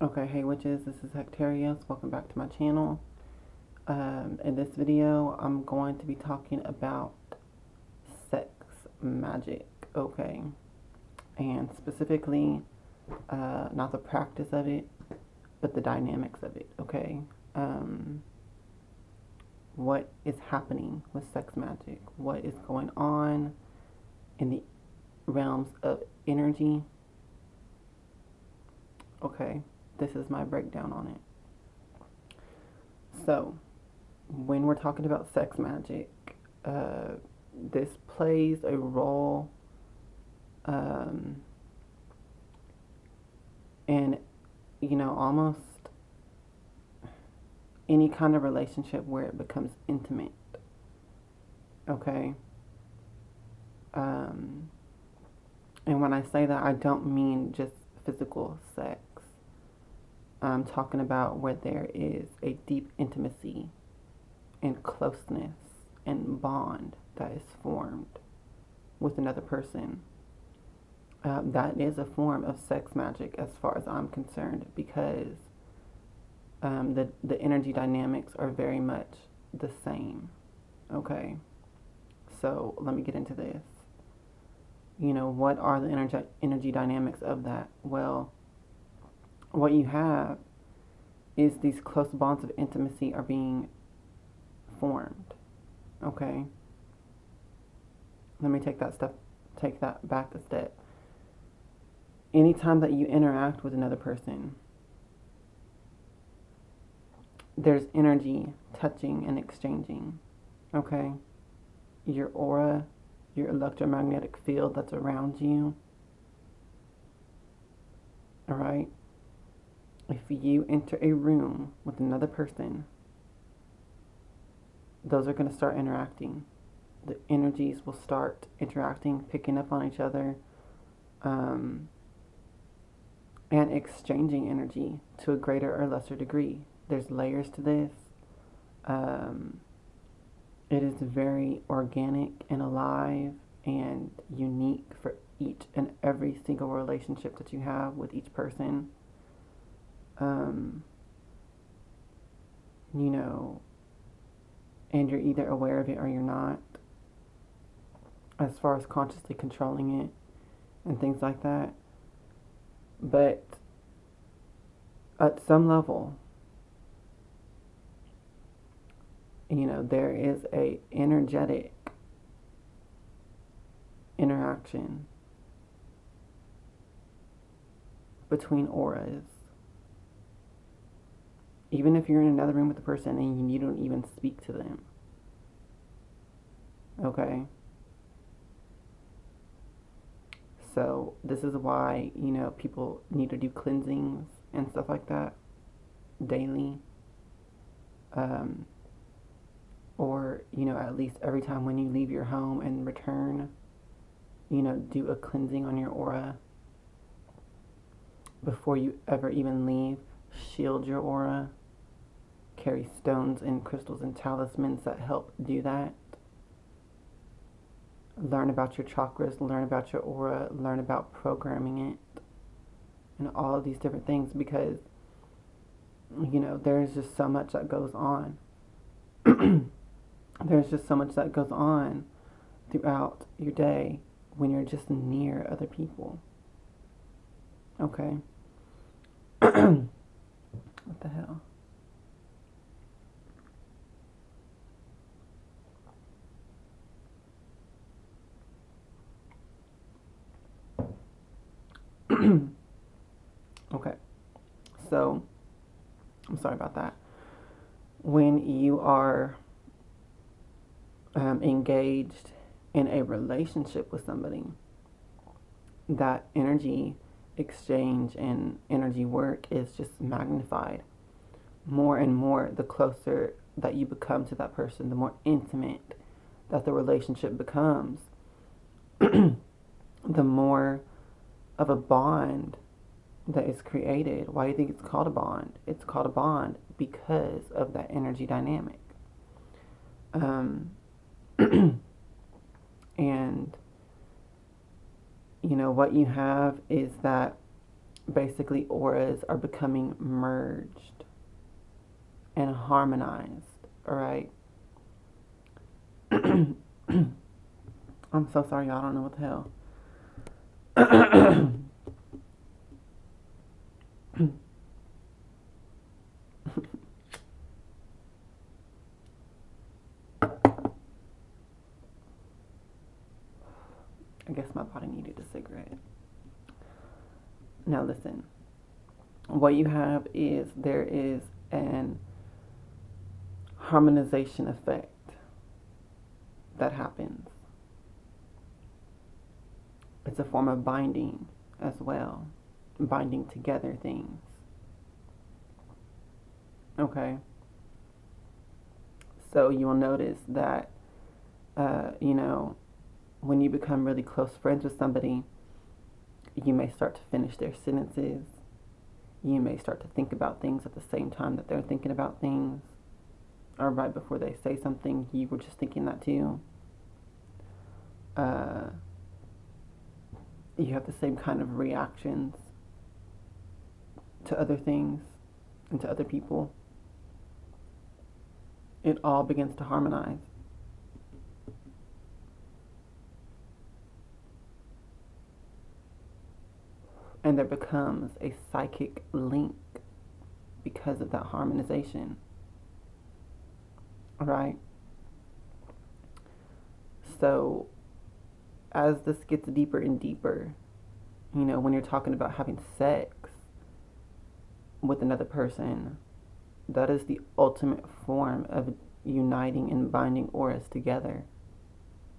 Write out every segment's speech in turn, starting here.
Okay, hey witches, this is Hectarios. Welcome back to my channel. In this video, I'm going to be talking about sex magic, okay? And specifically, not the practice of it, but the dynamics of it, okay? What is happening with sex magic? What is going on in the realms of energy? Okay, this is my breakdown on it. So, when we're talking about sex magic, this plays a role um, in, almost any kind of relationship where it becomes intimate. Okay? Um, and when I say that, I don't mean just physical sex. I'm talking about where there is a deep intimacy and closeness and bond that is formed with another person. That is a form of sex magic as far as I'm concerned, because the energy dynamics are very much the same. Okay, so let me get into this. What are the energy dynamics of that? Well, what you have is these close bonds of intimacy are being formed. Okay, let me take that back a step. Anytime that you interact with another person, there's energy touching and exchanging. Okay, your aura, your electromagnetic field that's around you. All right, if you enter a room with another person, those are going to start interacting. The energies will start interacting, picking up on each other, and exchanging energy to a greater or lesser degree. There's layers to this. It is very organic and alive and unique for each and every single relationship that you have with each person. You know, and you're either aware of it or you're not, as far as consciously controlling it and things like that. But at some level, there is a energetic interaction between auras. Even if you're in another room with the person and you don't even speak to them. Okay? So this is why, people need to do cleansings and stuff like that daily. Or, at least every time when you leave your home and return, do a cleansing on your aura before you ever even leave. Shield your aura. Carry stones and crystals and talismans that help do that. Learn about your chakras, learn about your aura, learn about programming it, and all of these different things, because, there's just so much that goes on. There's just so much that goes on throughout your day when you're just near other people. Okay? What the hell? Okay, so I'm sorry about that. When you are engaged in a relationship with somebody, that energy exchange and energy work is just magnified more and more the closer that you become to that person, the more intimate that the relationship becomes, the more of a bond that is created. Why do you think it's called a bond? It's called a bond because of that energy dynamic. And what you have is that basically auras are becoming merged and harmonized, all right? I'm so sorry, y'all. I don't know what the hell. I guess my body needed a cigarette. Now listen, what you have is there is an harmonization effect that happens. It's a form of binding as well, binding together things. Okay? So you'll notice that, when you become really close friends with somebody, you may start to finish their sentences. You may start to think about things at the same time that they're thinking about things. Or right before they say something, you were just thinking that too. You have the same kind of reactions to other things and to other people. It all begins to harmonize. And there becomes a psychic link because of that harmonization. All right? So, as this gets deeper and deeper, when you're talking about having sex with another person, that is the ultimate form of uniting and binding auras together.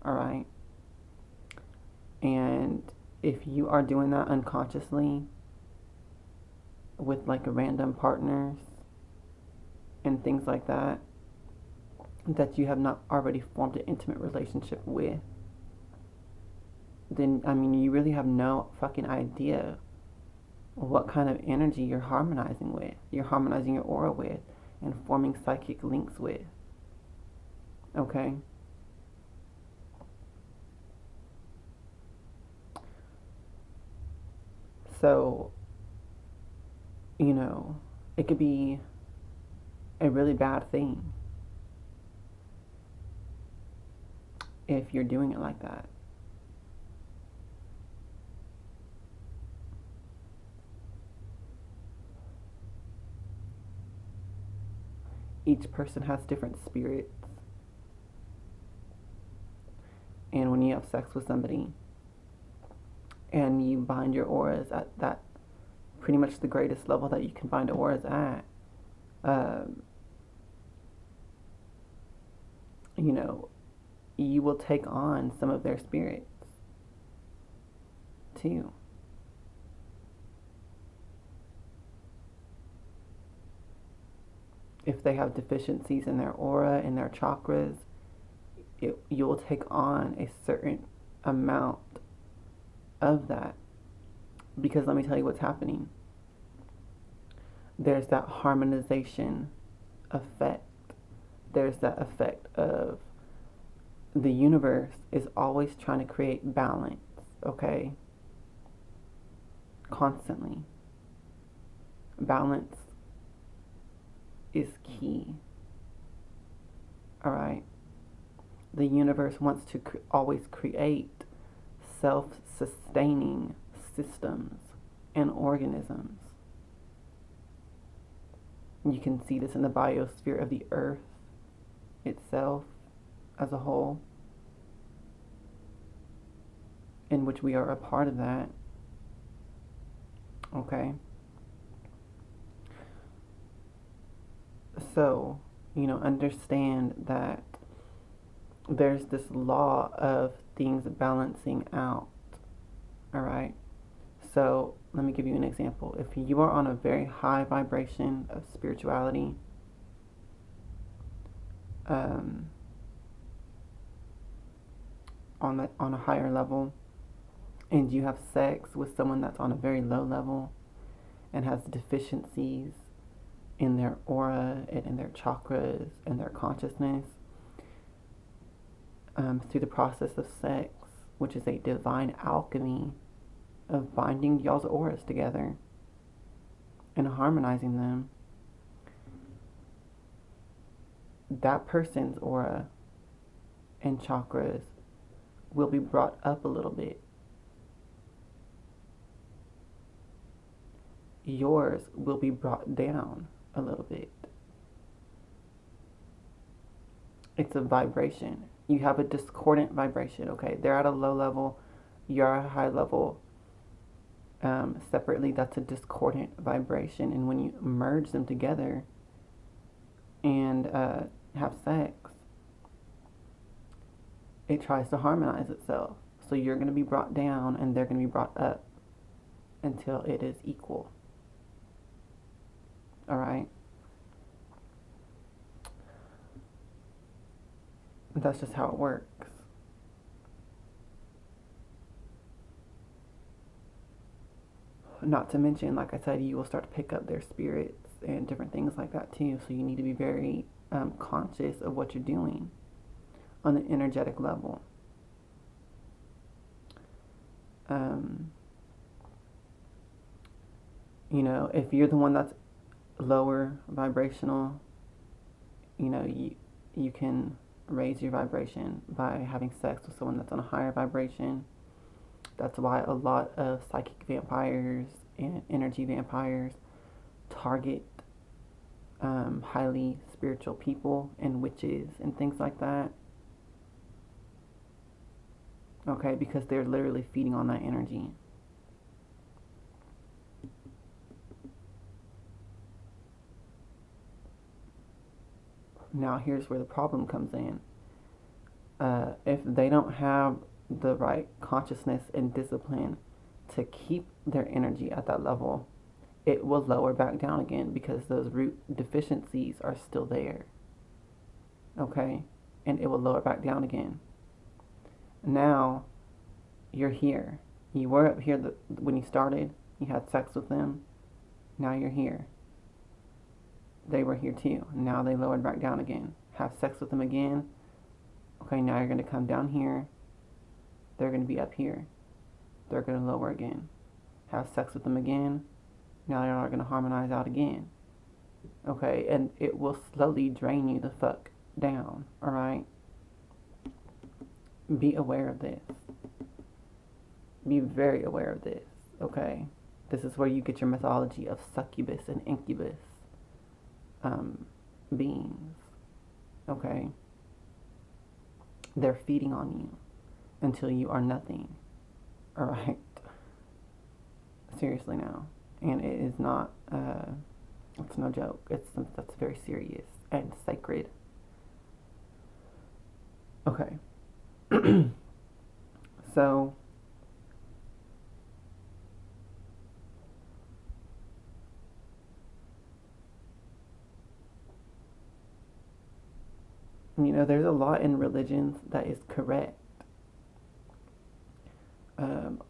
All right? And if you are doing that unconsciously with like random partners and things like that you have not already formed an intimate relationship with, then, you really have no fucking idea what kind of energy you're harmonizing with. You're harmonizing your aura with and forming psychic links with. Okay? So, it could be a really bad thing if you're doing it like that. Each person has different spirits. And when you have sex with somebody and you bind your auras at that pretty much the greatest level that you can bind auras at, you will take on some of their spirits too. If they have deficiencies in their aura, in their chakras, you will take on a certain amount of that. Because let me tell you what's happening. There's that harmonization effect. There's that effect of the universe is always trying to create balance, okay? Constantly. Balance is key. All right? The universe wants to always create self-sustaining systems and organisms. You can see this in the biosphere of the earth itself as a whole, in which we are a part of that. Okay? So, understand that there's this law of things balancing out. All right? So, let me give you an example. If you are on a very high vibration of spirituality, on a higher level, and you have sex with someone that's on a very low level and has deficiencies in their aura and in their chakras and their consciousness, through the process of sex, which is a divine alchemy of binding y'all's auras together, and harmonizing them, that person's aura and chakras will be brought up a little bit. Yours will be brought down a little bit. It's a vibration. You have a discordant vibration, okay? They're at a low level, you're at a high level. Separately, that's a discordant vibration. And when you merge them together and have sex, it tries to harmonize itself. So you're going to be brought down and they're going to be brought up until it is equal. All right? That's just how it works. Not to mention, like I said, you will start to pick up their spirits and different things like that too. So you need to be very conscious of what you're doing on the energetic level. You know, if you're the one that's lower vibrational, you know, you can raise your vibration by having sex with someone that's on a higher vibration. That's why a lot of psychic vampires and energy vampires target highly spiritual people and witches and things like that. Okay, because they're literally feeding on that energy. Now here's where the problem comes in. If they don't have the right consciousness and discipline to keep their energy at that level, it will lower back down again because those root deficiencies are still there. Okay? And it will lower back down again. Now, you're here. You were up here when you started. You had sex with them. Now you're here. They were here too. Now they lowered back down again. Have sex with them again. Okay, now you're going to come down here. They're going to be up here. They're going to lower again. Have sex with them again. Now they're not going to harmonize out again. Okay, and it will slowly drain you the fuck down. Alright? Be aware of this. Be very aware of this. Okay? This is where you get your mythology of succubus and incubus beings. Okay? They're feeding on you until you are nothing. Alright? Seriously now. And it is not, it's no joke. That's very serious and sacred. Okay. So, you know, there's a lot in religions that is correct.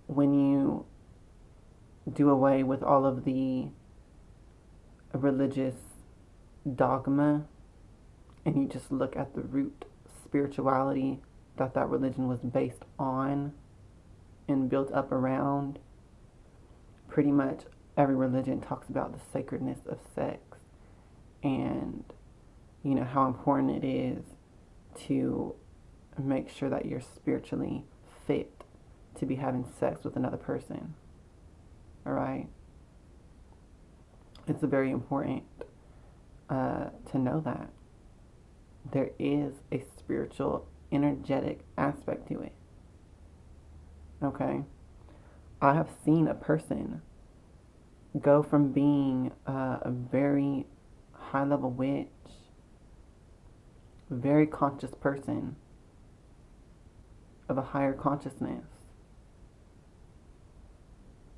When you do away with all of the religious dogma and you just look at the root spirituality that religion was based on and built up around, pretty much every religion talks about the sacredness of sex and, you know, how important it is to make sure that you're spiritually fit to be having sex with another person. Alright? It's very important to know that there is a spiritual, energetic aspect to it. Okay? I have seen a person go from being a very high-level witch, very conscious person of a higher consciousness.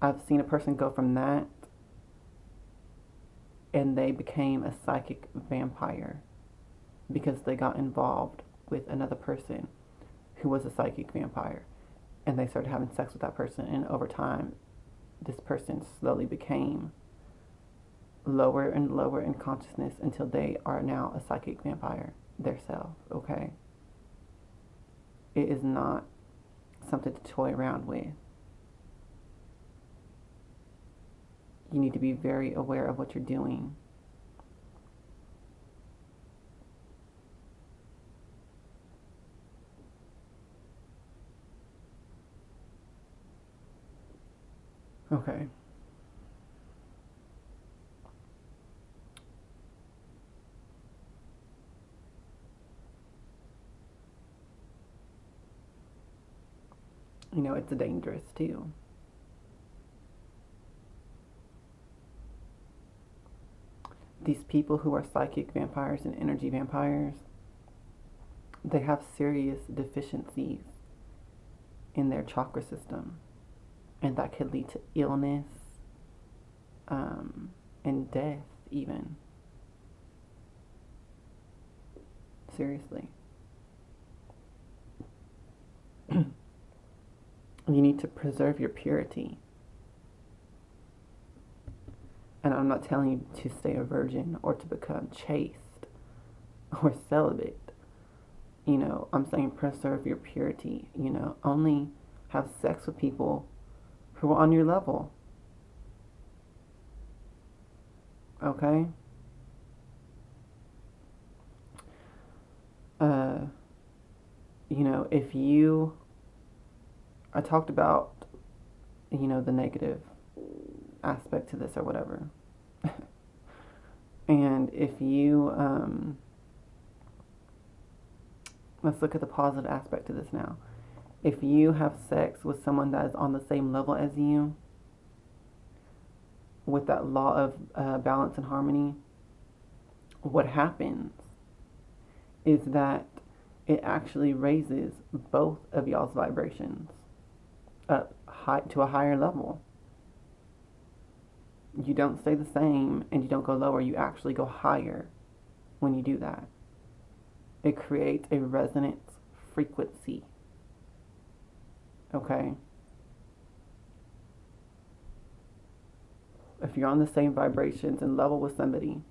I've seen a person go from that and they became a psychic vampire because they got involved with another person who was a psychic vampire and they started having sex with that person, and over time this person slowly became lower and lower in consciousness until they are now a psychic vampire themselves. Okay? It is not something to toy around with. You need to be very aware of what you're doing. Okay. You know, it's dangerous too. These people who are psychic vampires and energy vampires, they have serious deficiencies in their chakra system, and that could lead to illness, and death even. Seriously. You need to preserve your purity. And I'm not telling you to stay a virgin or to become chaste or celibate. You know, I'm saying preserve your purity. You know, only have sex with people who are on your level. Okay? You know, if you, I talked about, you know, the negative aspect to this or whatever. And if you, let's look at the positive aspect to this now. If you have sex with someone that is on the same level as you, with that law of balance and harmony, what happens is that it actually raises both of y'all's vibrations up high to a higher level. You don't stay the same and you don't go lower. You actually go higher when you do that. It creates a resonance frequency. Okay? If you're on the same vibrations and level with somebody,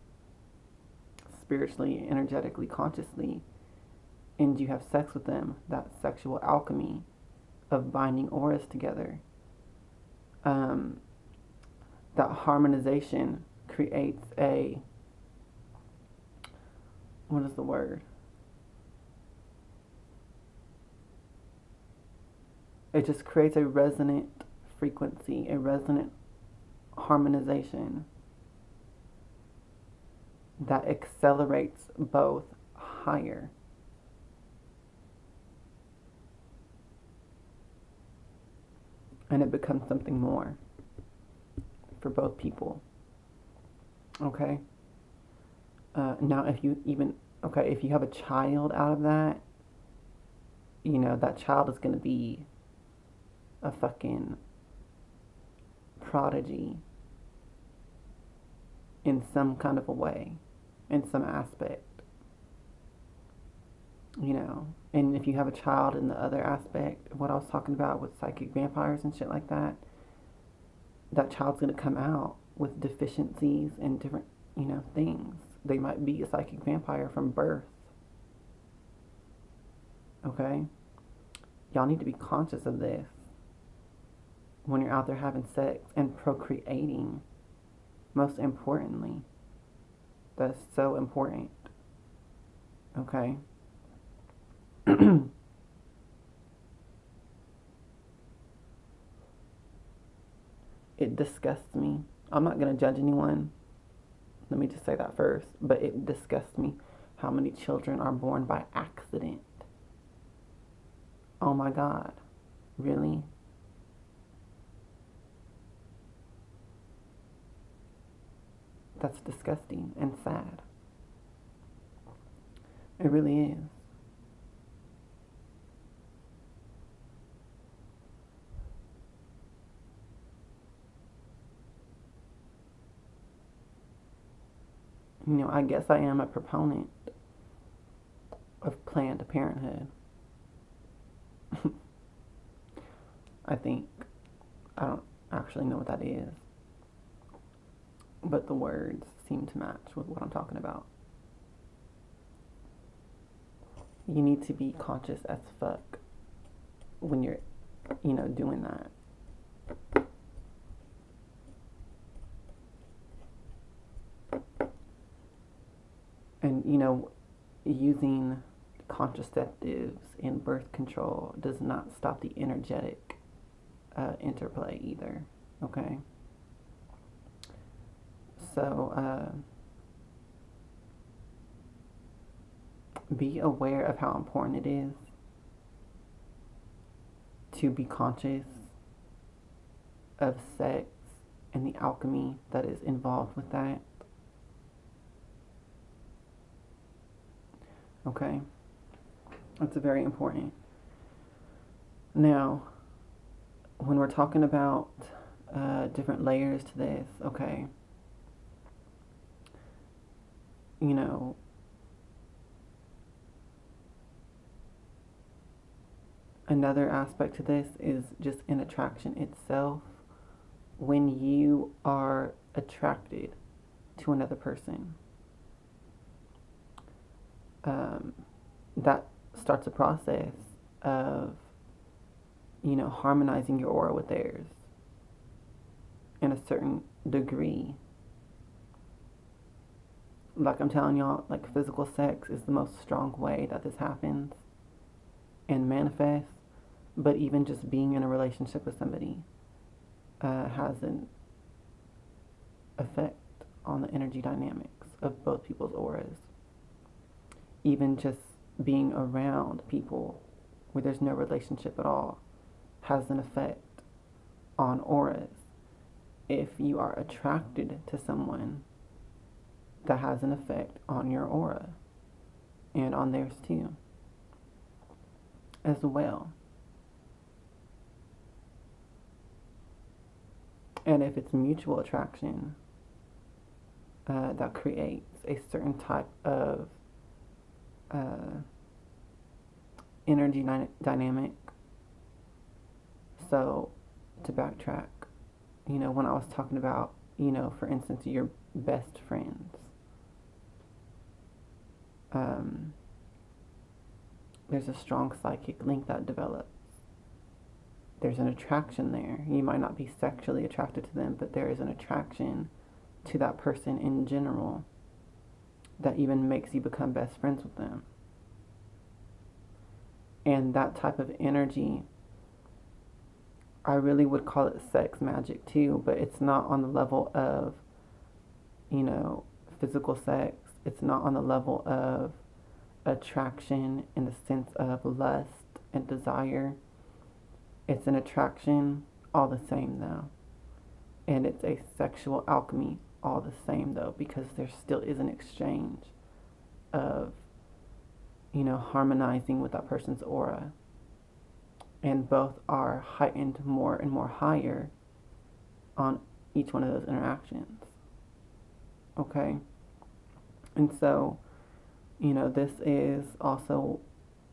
spiritually, energetically, consciously, and you have sex with them, that sexual alchemy of binding auras together, that harmonization creates a, what is the word? It just creates a resonant frequency, a resonant harmonization that accelerates both higher. And it becomes something more for both people. Okay? Now, if you have a child out of that, you know, that child is going to be a fucking prodigy in some kind of a way, in some aspect. You know, and if you have a child in the other aspect, what I was talking about with psychic vampires and shit like that, that child's going to come out with deficiencies and different, you know, things. They might be a psychic vampire from birth. Okay? Y'all need to be conscious of this when you're out there having sex and procreating. Most importantly. That's so important. Okay? It disgusts me. I'm not going to judge anyone. Let me just say that first. But it disgusts me how many children are born by accident. Oh my God. Really? That's disgusting and sad. It really is. You know, I guess I am a proponent of Planned Parenthood. I don't actually know what that is, but the words seem to match with what I'm talking about. You need to be conscious as fuck when you're, you know, doing that. And, using contraceptives and birth control does not stop the energetic interplay either. Okay? So, be aware of how important it is to be conscious of sex and the alchemy that is involved with that. Okay? That's very important. Now, when we're talking about different layers to this, okay, another aspect to this is just in attraction itself. When you are attracted to another person, that starts a process of, harmonizing your aura with theirs in a certain degree. Like I'm telling y'all, like physical sex is the most strong way that this happens and manifests. But even just being in a relationship with somebody has an effect on the energy dynamics of both people's auras. Even just being around people where there's no relationship at all has an effect on auras. If you are attracted to someone, that has an effect on your aura and on theirs too, as well. And if it's mutual attraction, that creates a certain type of energy dynamic. So, to backtrack, when I was talking about, for instance, your best friends, there's a strong psychic link that develops. There's an attraction there. You might not be sexually attracted to them, but there is an attraction to that person in general that even makes you become best friends with them. And that type of energy, I really would call it sex magic too, but it's not on the level of, physical sex. It's not on the level of attraction in the sense of lust and desire. It's an attraction all the same though. And it's a sexual alchemy all the same though, because there still is an exchange of, harmonizing with that person's aura. And both are heightened more and more higher on each one of those interactions. Okay? And so, this is also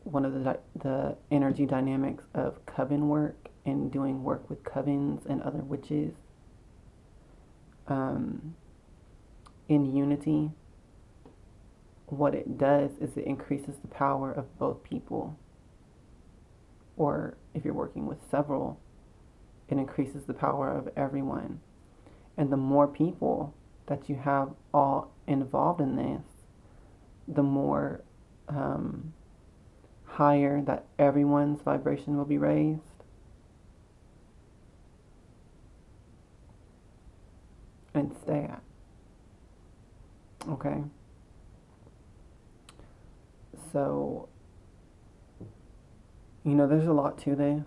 one of the energy dynamics of coven work and doing work with covens and other witches. In unity, what it does is it increases the power of both people. Or if you're working with several, it increases the power of everyone. And the more people that you have all involved in this, the more higher that everyone's vibration will be raised. And stay at. Okay? So, there's a lot to this,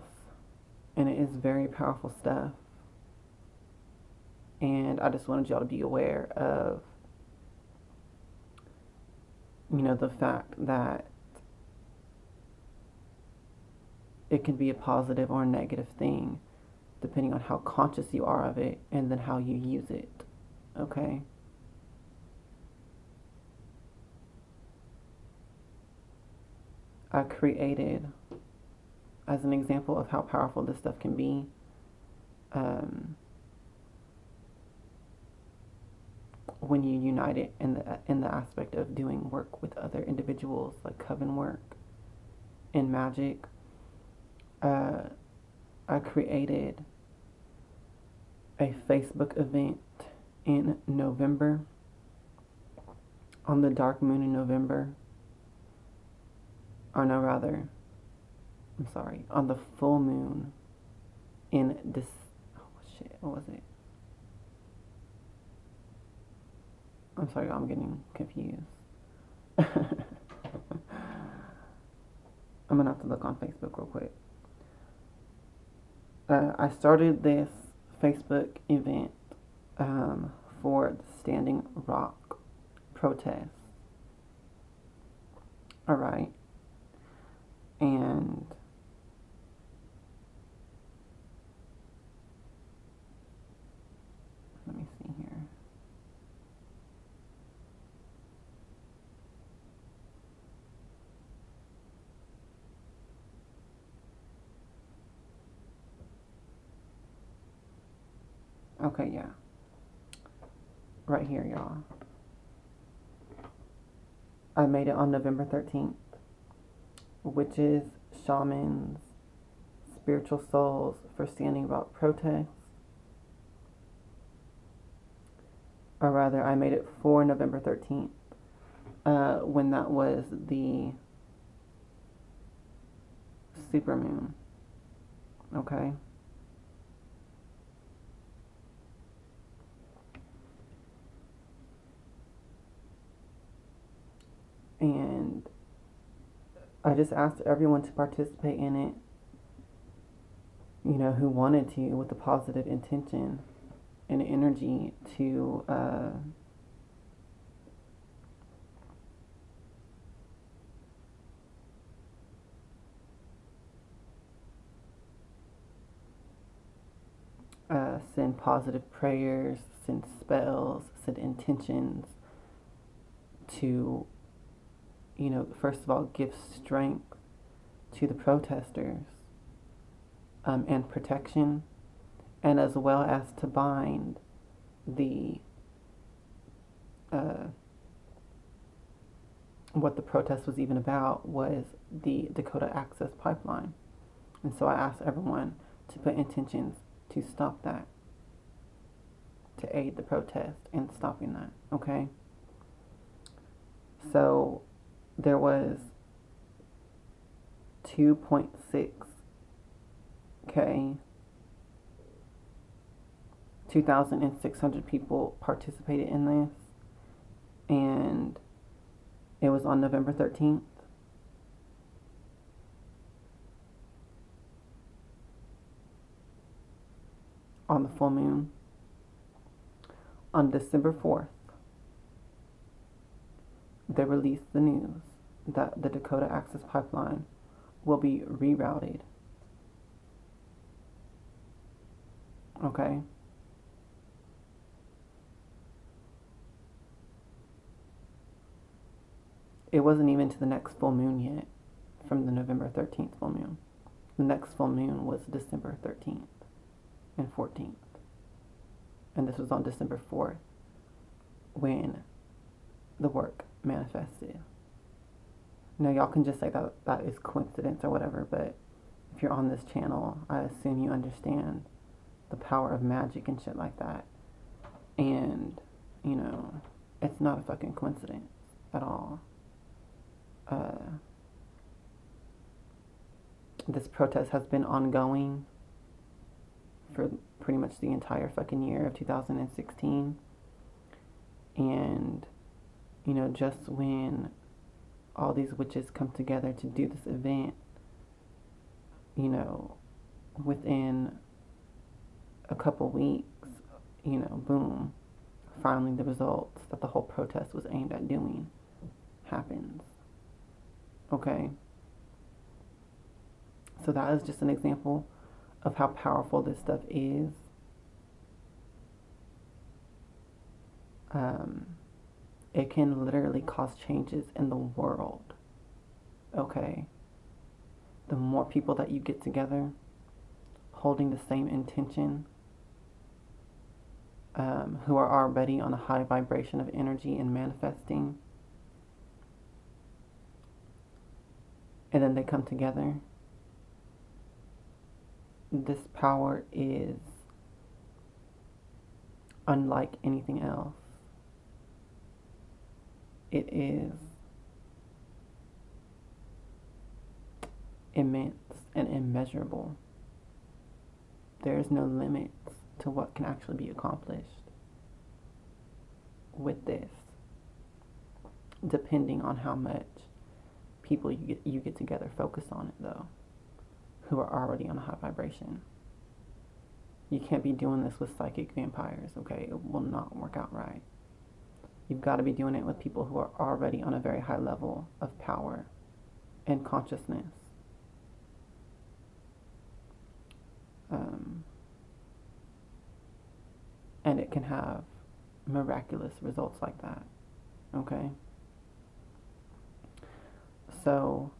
and it is very powerful stuff. And I just wanted y'all to be aware of, the fact that it can be a positive or a negative thing, depending on how conscious you are of it, and then how you use it. Okay? I created, as an example of how powerful this stuff can be, when you unite it in the aspect of doing work with other individuals, like coven work and magic. I created a Facebook event in November on the dark moon in November, or no, rather, I'm sorry, on the full moon in this, oh shit, what was it? I'm sorry, I'm getting confused. I'm gonna have to look on Facebook real quick. I started this Facebook event for the Standing Rock protest. All right. And let me see here. Okay, yeah. Right here, y'all. I made it on November 13th. Witches, shamans, spiritual souls for Standing Rock protests. Or rather, I made it for November 13th, when that was the supermoon. Okay? And I just asked everyone to participate in it, you know, who wanted to, with a positive intention and energy to send positive prayers, send spells, send intentions to, you know, first of all, give strength to the protesters, and protection, and as well as to bind the what the protest was even about was the Dakota Access Pipeline. And so I asked everyone to put intentions to stop that, to aid the protest in stopping that, okay? So there was 2.6K, 2,600 people participated in this, and it was on November 13th. On the full moon. On December 4th, they released the news that the Dakota Access Pipeline will be rerouted. Okay? It wasn't even to the next full moon yet from the November 13th full moon. The next full moon was December 13th and 14th. And this was on December 4th when the work manifested. Now, y'all can just say that that is coincidence or whatever, but if you're on this channel, I assume you understand the power of magic and shit like that. And, you know, it's not a fucking coincidence at all. This protest has been ongoing for pretty much the entire fucking year of 2016. And, you know, just when all these witches come together to do this event, you know, within a couple weeks, you know, boom, finally the results that the whole protest was aimed at doing happens. Okay? So that is just an example of how powerful this stuff is. It can literally cause changes in the world. Okay? The more people that you get together holding the same intention, who are already on a high vibration of energy and manifesting, and then they come together, this power is unlike anything else. it is immense and immeasurable. There is no limits to what can actually be accomplished with this, depending on how much people you get together focus on it, though, who are already on a high vibration. You can't be doing this with psychic vampires, okay? It will not work out right. You've got to be doing it with people who are already on a very high level of power and consciousness. And it can have miraculous results like that, okay? So,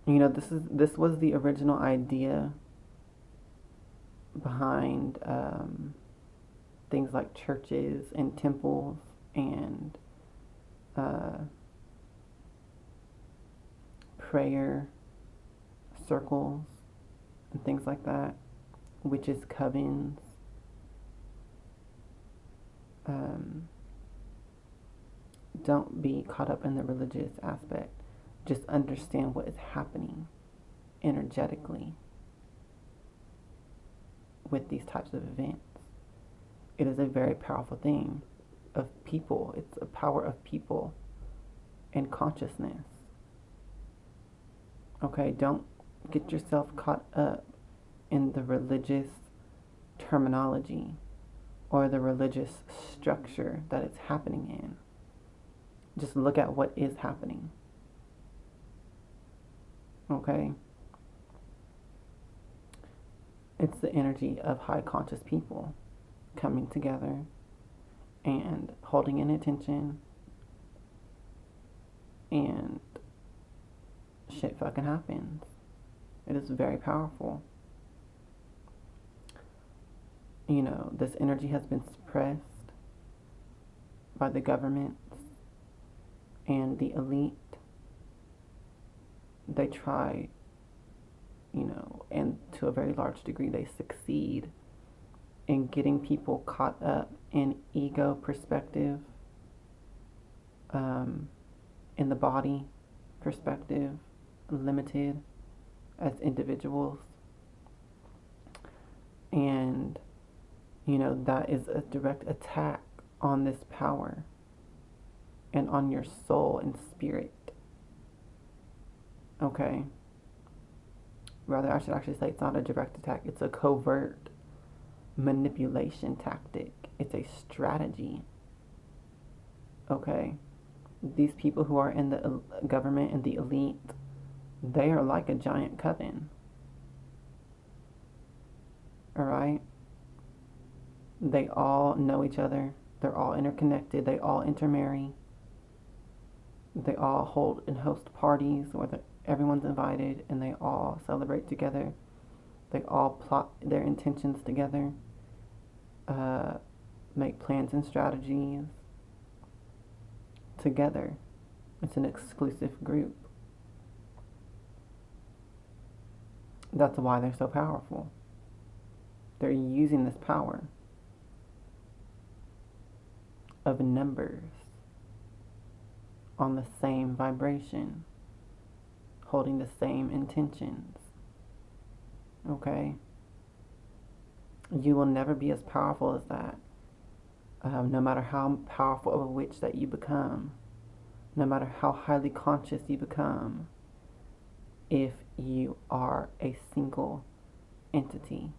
you know, this was the original idea behind things like churches and temples and prayer circles and things like that, which is covens. Don't be caught up in the religious aspect. Just understand what is happening energetically with these types of events. It is a very powerful thing of people. It's a power of people and consciousness. Okay, don't get yourself caught up in the religious terminology or the religious structure that it's happening in. Just look at what is happening. Okay? It's the energy of high conscious people coming together and holding an intention, and shit fucking happens. It is very powerful. You know, this energy has been suppressed by the governments and the elite. They try, you know, and to a very large degree they succeed in getting people caught up in ego perspective, in the body perspective, limited as individuals. And, you know, that is a direct attack on this power and on your soul and spirit. Okay? Rather, I should actually say it's not a direct attack. It's a covert manipulation tactic. It's a strategy. Okay? These people who are in the government and the elite, they are like a giant coven. Alright? They all know each other. They're all interconnected. They all intermarry. They all hold and host parties where everyone's invited, and they all celebrate together. They all plot their intentions together, make plans and strategies together. It's an exclusive group. That's why they're so powerful. They're using this power of numbers on the same vibration, holding the same intentions. Okay? You will never be as powerful as that. No matter how powerful of a witch that you become, no matter how highly conscious you become, if you are a single entity,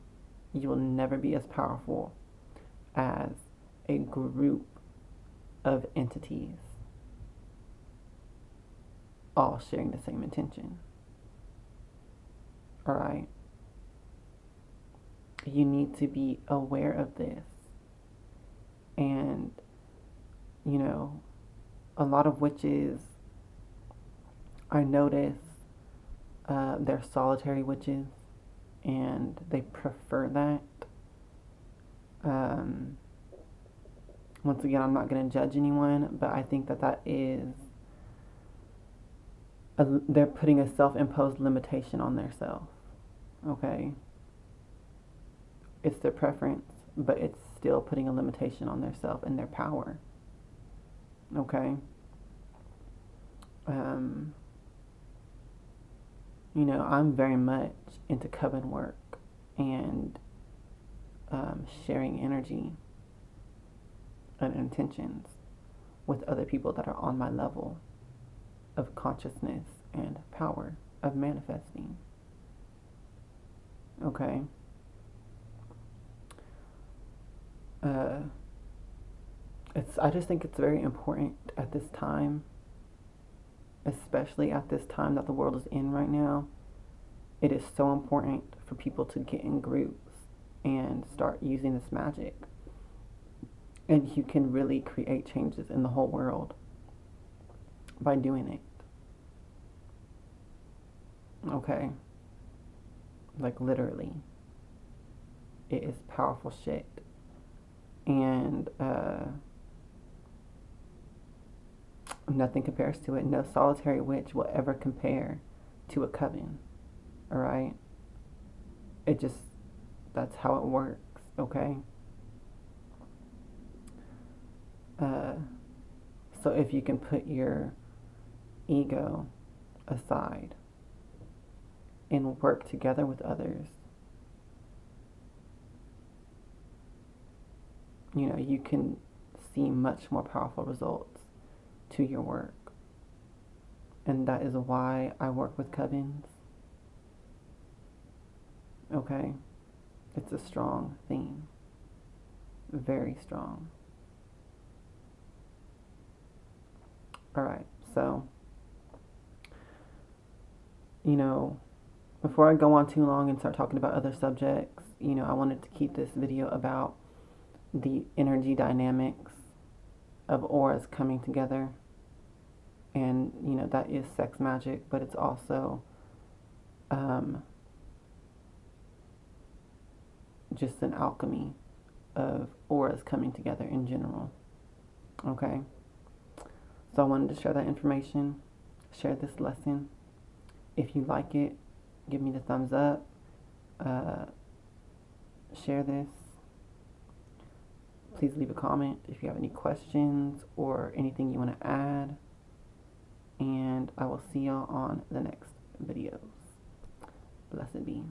you will never be as powerful as a group of entities all sharing the same intention. Alright? You need to be aware of this. And, you know, a lot of witches, I notice, they're solitary witches, and they prefer that. Once again, I'm not going to judge anyone, but I think that is, they're putting a self-imposed limitation on their self. Okay? It's their preference, but it's still putting a limitation on their self and their power. Okay. You know, I'm very much into coven work and sharing energy and intentions with other people that are on my level of consciousness and power of manifesting. Okay. Uh, I just think it's very important at this time, especially at this time that the world is in right now. It is so important for people to get in groups and start using this magic. And you can really create changes in the whole world by doing it. Okay? Like, literally. It is powerful shit. And nothing compares to it. No solitary witch will ever compare to a coven. Alright? It just, that's how it works. Okay? So if you can put your ego aside and work together with others, you know, you can see much more powerful results to your work. And that is why I work with covens. Okay? It's a strong theme. Very strong. Alright, so, you know, before I go on too long and start talking about other subjects, you know, I wanted to keep this video about the energy dynamics of auras coming together. And, you know, that is sex magic, but it's also just an alchemy of auras coming together in general. Okay? So I wanted to share that information, share this lesson. If you like it, give me the thumbs up. Share this. Please leave a comment if you have any questions or anything you want to add. And I will see y'all on the next videos. Blessed be.